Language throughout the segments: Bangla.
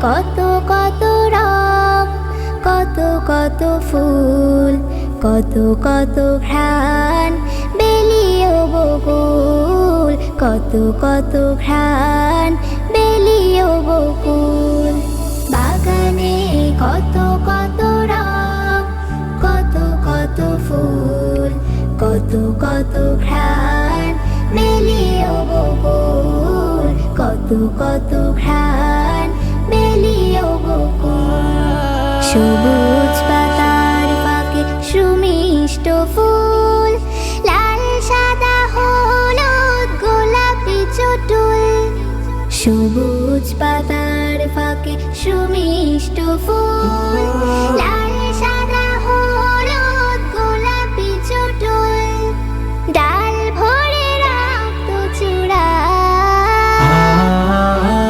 কত কত রং, কত কত ফুল, কত কত ঘ্রাণ বেলিও বকুল, কত কত ঘ্রাণ বেলিও বকুল। বাগানে কত কত রং, কত কত ফুল, কত কত ঘ্রাণ বেলিও বকুল, কত কত ঘ্রাণ বেলিও বকুল। সবুজ পাতার ফাঁকে সুমিষ্ট ফুল, লাল সাদা হলুদ গোলাপি চটুল। সবুজ পাতার ফাঁকে সুমিষ্ট ফুল, লাল সাদা হলুদ গোলাপি চটুল। ডাল ভরে রক্ত চূড়া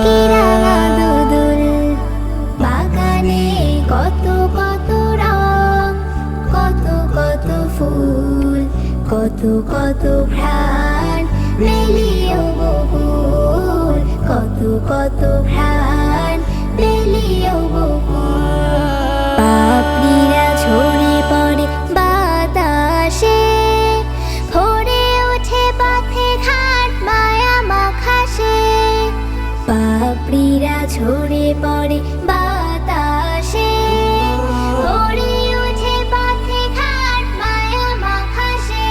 কি রাঙা দুদুল। বাগানে কত কত রং, কত কত ফুল, কত কত ঘ্রাণ বেলিও বকুল, কত কত ঘ্রাণ বেলিও বকুল। পাপড়িরা ঝরে পড়ে বাতাসে, ভরে ওঠে পথে ঘাট মায়া মাখাসে। পাপড়িরা ঝরে পড়ে বাতাসে, ভরে ওঠে পথে ঘাট মায়া মাখাসে।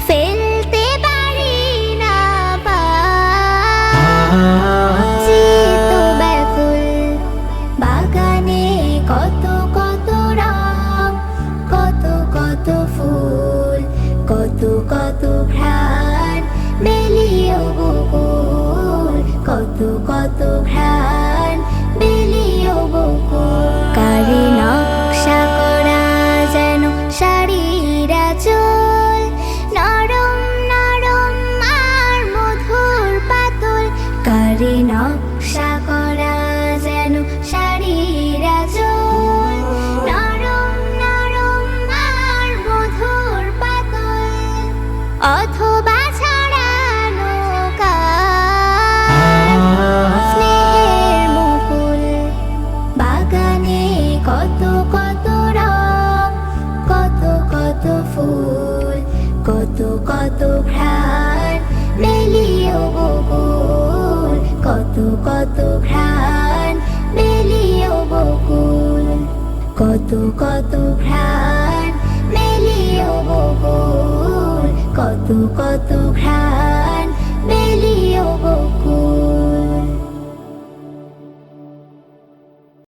ফেলতে পারি না পা, চিত্ত ব্যাকুল। বাগানে কত কত রং, কত কত ফুল, কত কত ঘ্রাণ বেলিও বকুল, কত কত ঘ্রাণ বেলিও বকুল। কারে নকশা করা যেন শাড়ির আঁচল, নরম নরম আর মধুর পাতল। কারে নকশা করা যেন শাড়ির আঁচল, নরম নরম আর মধুর পাতল। অথবা ছড়ানো স্নেহের মুকুল। বাগানে কত কত রং, কত কত ফুল, কত কত ঘ্রাণ বেলিও বকুল, কত কত ঘ্রাণ বেলিও বকুল, কত কত ঘ্রাণ বেলিও বকুল, কত কত